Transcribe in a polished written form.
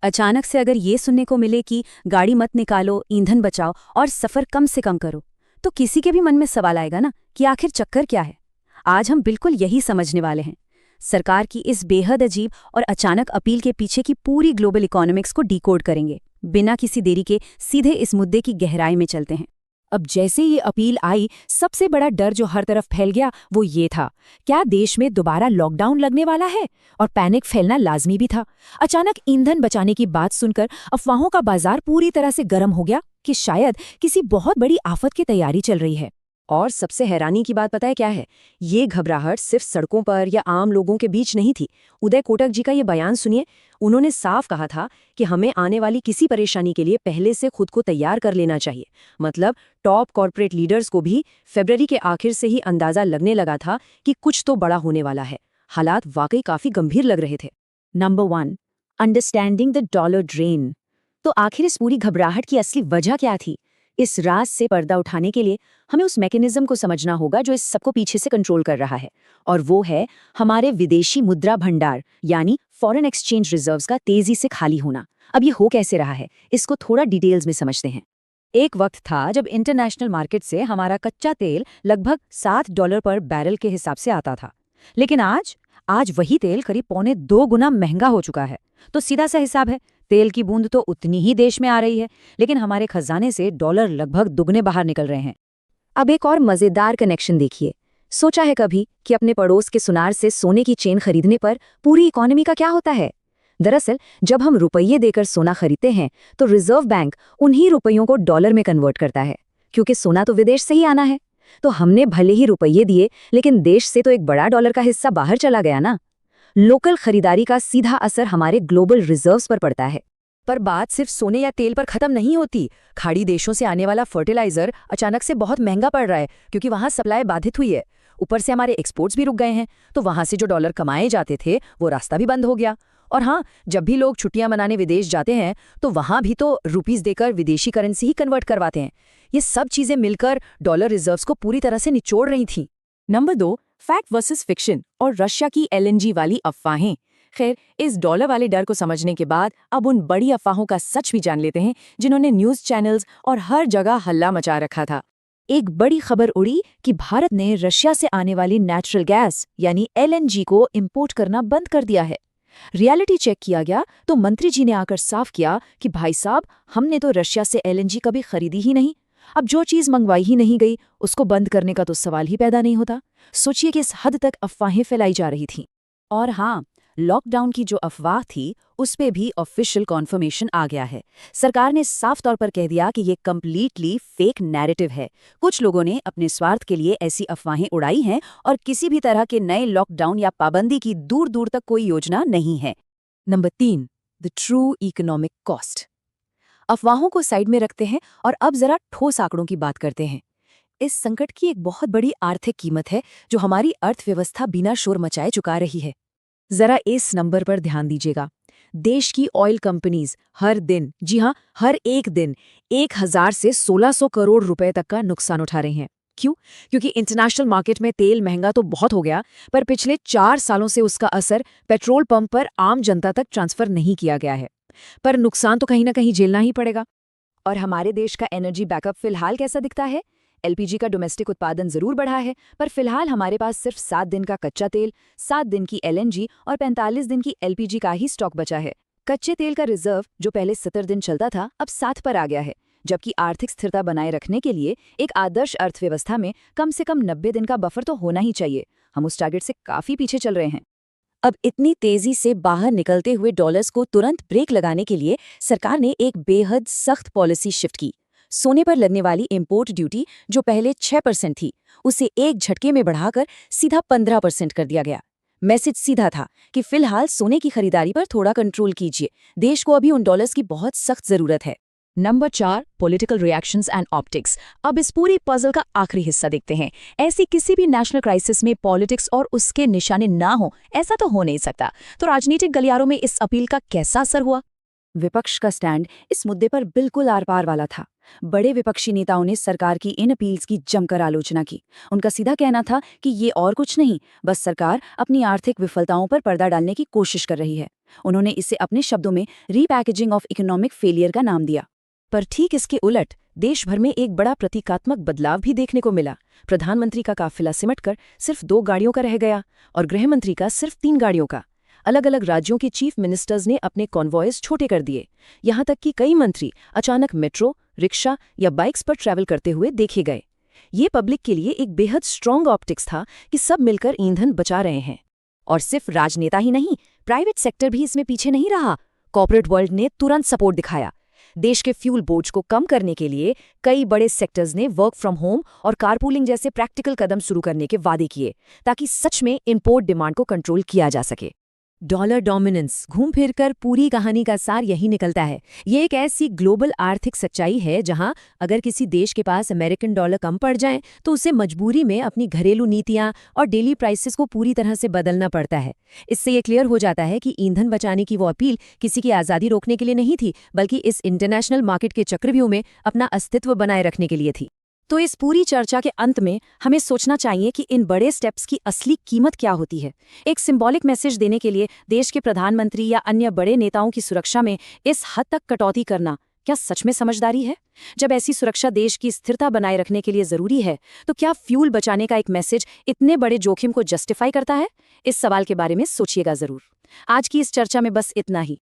अचानक से अगर ये सुनने को मिले कि गाड़ी मत निकालो, ईंधन बचाओ और सफर कम से कम करो, तो किसी के भी मन में सवाल आएगा ना कि आखिर चक्कर क्या है। आज हम बिल्कुल यही समझने वाले हैं। सरकार की इस बेहद अजीब और अचानक अपील के पीछे की पूरी ग्लोबल इकोनॉमिक्स को डिकोड करेंगे। बिना किसी देरी के सीधे इस मुद्दे की गहराई में चलते हैं। अब जैसे ये अपील आई, सबसे बड़ा डर जो हर तरफ फैल गया वो ये था, क्या देश में दोबारा लॉकडाउन लगने वाला है? और पैनिक फैलना लाजमी भी था। अचानक ईंधन बचाने की बात सुनकर अफवाहों का बाजार पूरी तरह से गर्म हो गया कि शायद किसी बहुत बड़ी आफत की तैयारी चल रही है। और सबसे हैरानी की बात पता है क्या है? ये घबराहट सिर्फ सड़कों पर या आम लोगों के बीच नहीं थी। उदय कोटक जी का ये बयान सुनिए। उन्होंने साफ कहा था कि हमें आने वाली किसी परेशानी के लिए पहले से खुद को तैयार कर लेना चाहिए। मतलब टॉप कॉर्पोरेट लीडर्स को भी फरवरी के आखिर से ही अंदाजा लगने लगा था कि कुछ तो बड़ा होने वाला है। हालात वाकई काफी गंभीर लग रहे थे। Number 1, understanding the dollar drain. तो आखिर इस पूरी घबराहट की असली वजह क्या थी? इस राज से पर्दा उठाने के लिए हमें उस मैकेनिज्म को समझना होगा जो इस सबको पीछे से कंट्रोल कर रहा है, और वो है हमारे विदेशी मुद्रा भंडार यानी फॉरेन एक्सचेंज रिजर्व्स का तेजी से खाली होना। अब ये हो कैसे रहा है, इसको थोड़ा डिटेल्स में समझते हैं। एक वक्त था जब इंटरनेशनल मार्केट से हमारा कच्चा तेल लगभग $7 पर बैरल के हिसाब से आता था, लेकिन आज वही तेल करीब 1.25 गुना महंगा हो चुका है। तो सीधा सा हिसाब है, तेल की बूंद तो उतनी ही देश में आ रही है, लेकिन हमारे खजाने से डॉलर लगभग दुगने बाहर निकल रहे हैं। अब एक और मजेदार कनेक्शन देखिए। सोचा है कभी कि अपने पड़ोस के सुनार से सोने की चेन खरीदने पर पूरी इकोनॉमी का क्या होता है? दरअसल जब हम रुपये देकर सोना खरीदते हैं तो रिजर्व बैंक उन्हीं रुपयों को डॉलर में कन्वर्ट करता है, क्योंकि सोना तो विदेश से ही आना है। तो हमने भले ही रुपये दिए, लेकिन देश से तो एक बड़ा डॉलर का हिस्सा बाहर चला गया ना। लोकल खरीदारी का सीधा असर हमारे ग्लोबल रिजर्व्स पर पड़ता है। पर बात सिर्फ सोने या तेल पर खत्म नहीं होती। खाड़ी देशों से आने वाला फर्टिलाइजर अचानक से बहुत महंगा पड़ रहा है, क्योंकि वहां सप्लाई बाधित हुई है। ऊपर से हमारे एक्सपोर्ट्स भी रुक गए हैं, तो वहां से जो डॉलर कमाए जाते थे वो रास्ता भी बंद हो गया। और हाँ, जब भी लोग छुट्टियां मनाने विदेश जाते हैं तो वहां भी तो रुपीस देकर विदेशी करेंसी ही कन्वर्ट करवाते हैं। ये सब चीजें मिलकर डॉलर रिजर्व्स को पूरी तरह से निचोड़ रही थीं। नंबर 2, फैक्ट वर्सेस फिक्शन और रशिया की LNG वाली अफवाहें। खैर, इस डॉलर वाले डर को समझने के बाद अब उन बड़ी अफवाहों का सच भी जान लेते हैं जिन्होंने न्यूज़ चैनल्स और हर जगह हल्ला मचा रखा था। एक बड़ी खबर उड़ी कि भारत ने रशिया से आने वाली नेचुरल गैस यानी LNG को इंपोर्ट करना बंद कर दिया है। रियलिटी चेक किया गया तो मंत्री जी ने आकर साफ किया कि भाई साहब, हमने तो रशिया से LNG कभी खरीदी ही नहीं। अब जो चीज़ मंगवाई ही नहीं गई उसको बंद करने का तो सवाल ही पैदा नहीं होता। सोचिए कि इस हद तक अफवाहें फैलाई जा रही थीं। और हाँ, लॉकडाउन की जो अफवाह थी उस पे भी ऑफिशियल कॉन्फर्मेशन आ गया है। सरकार ने साफ तौर पर कह दिया कि ये कंप्लीटली फेक नैरेटिव है। कुछ लोगों ने अपने स्वार्थ के लिए ऐसी अफवाहें उड़ाई हैं और किसी भी तरह के नए लॉकडाउन या पाबंदी की दूर दूर तक कोई योजना नहीं है। Number 3, the true economic cost. अफवाहों को साइड में रखते हैं और अब जरा ठोस आंकड़ों की बात करते हैं। इस संकट की एक बहुत बड़ी आर्थिक कीमत है जो हमारी अर्थव्यवस्था बिना शोर मचाए चुका रही है। जरा इस नंबर पर ध्यान दीजिएगा। देश की ऑयल कंपनीज हर दिन, जी हाँ, हर एक दिन 1000 से 1600 करोड़ रुपए तक का नुकसान उठा रहे हैं। क्यों? क्योंकि इंटरनेशनल मार्केट में तेल महंगा तो बहुत हो गया, पर पिछले 4 सालों से उसका असर पेट्रोल पंप पर आम जनता तक ट्रांसफर नहीं किया गया है। पर नुकसान तो कहीं ना कहीं झेलना ही पड़ेगा। और हमारे देश का एनर्जी बैकअप फिलहाल कैसा दिखता है? LPG का डोमेस्टिक उत्पादन जरूर बढ़ा है, पर फिलहाल हमारे पास सिर्फ 7 दिन का कच्चा तेल, 7 दिन की LNG और 45 दिन की LPG का ही स्टॉक बचा है। कच्चे तेल का रिजर्व जो पहले 70 दिन चलता था अब 7 पर आ गया है, जबकि आर्थिक स्थिरता बनाए रखने के लिए एक आदर्श अर्थव्यवस्था में कम से कम 90 दिन का बफर तो होना ही चाहिए। हम उस टारगेट से काफी पीछे चल रहे हैं। अब इतनी तेजी से बाहर निकलते हुए डॉलर्स को तुरंत ब्रेक लगाने के लिए सरकार ने एक बेहद सख्त पॉलिसी शिफ्ट की। सोने पर लगने वाली इंपोर्ट ड्यूटी जो पहले 6% थी, उसे एक झटके में बढ़ाकर सीधा 15% कर दिया गया। मैसेज सीधा था कि फिलहाल सोने की खरीदारी पर थोड़ा कंट्रोल कीजिए, देश को अभी उन डॉलर्स की बहुत सख्त जरूरत है। Number 4, political reactions and optics. अब इस पूरी पजल का आखिरी हिस्सा देखते हैं। ऐसी किसी भी नेशनल क्राइसिस में पॉलिटिक्स और उसके निशाने ना हो, ऐसा तो हो नहीं सकता। तो राजनीतिक गलियारों में इस अपील का कैसा असर हुआ? विपक्ष का स्टैंड इस मुद्दे पर बिल्कुल आर पार वाला था। बड़े विपक्षी नेताओं ने सरकार की इन अपील्स की जमकर आलोचना की। उनका सीधा कहना था कि ये और कुछ नहीं, बस सरकार अपनी आर्थिक विफलताओं पर पर्दा डालने की कोशिश कर रही है। उन्होंने इसे अपने शब्दों में रीपैकेजिंग ऑफ इकोनॉमिक फेलियर का नाम दिया। पर ठीक इसके उलट देश भर में एक बड़ा प्रतीकात्मक बदलाव भी देखने को मिला। प्रधानमंत्री का काफिला सिमटकर सिर्फ 2 गाड़ियों का रह गया और गृहमंत्री का सिर्फ 3 गाड़ियों का। अलग अलग राज्यों के चीफ मिनिस्टर्स ने अपने कॉन्वॉयज छोटे कर दिए। यहाँ तक कि कई मंत्री अचानक मेट्रो, रिक्शा या बाइक्स पर ट्रैवल करते हुए देखे गए। ये पब्लिक के लिए एक बेहद स्ट्रॉन्ग ऑप्टिक्स था कि सब मिलकर ईंधन बचा रहे हैं। और सिर्फ राजनेता ही नहीं, प्राइवेट सेक्टर भी इसमें पीछे नहीं रहा। कॉर्पोरेट वर्ल्ड ने तुरंत सपोर्ट दिखाया। देश के फ्यूल बोझ को कम करने के लिए कई बड़े सेक्टर्स ने वर्क फ्रॉम होम और कारपूलिंग जैसे प्रैक्टिकल कदम शुरू करने के वादे किए, ताकि सच में इंपोर्ट डिमांड को कंट्रोल किया जा सके। डॉलर डोमिनेंस, घूम फिरकर पूरी कहानी का सार यही निकलता है। ये एक ऐसी ग्लोबल आर्थिक सच्चाई है जहां अगर किसी देश के पास अमेरिकन डॉलर कम पड़ जाए तो उसे मजबूरी में अपनी घरेलू नीतियां और डेली प्राइसेस को पूरी तरह से बदलना पड़ता है। इससे ये क्लियर हो जाता है कि ईंधन बचाने की वो अपील किसी की आज़ादी रोकने के लिए नहीं थी, बल्कि इस इंटरनेशनल मार्केट के चक्रव्यूह में अपना अस्तित्व बनाए रखने के लिए थी। तो इस पूरी चर्चा के अंत में हमें सोचना चाहिए कि इन बड़े स्टेप्स की असली कीमत क्या होती है। एक सिंबॉलिक मैसेज देने के लिए देश के प्रधानमंत्री या अन्य बड़े नेताओं की सुरक्षा में इस हद तक कटौती करना क्या सच में समझदारी है? जब ऐसी सुरक्षा देश की स्थिरता बनाए रखने के लिए जरूरी है, तो क्या फ्यूल बचाने का एक मैसेज इतने बड़े जोखिम को जस्टिफाई करता है? इस सवाल के बारे में सोचिएगा जरूर। आज की इस चर्चा में बस इतना ही।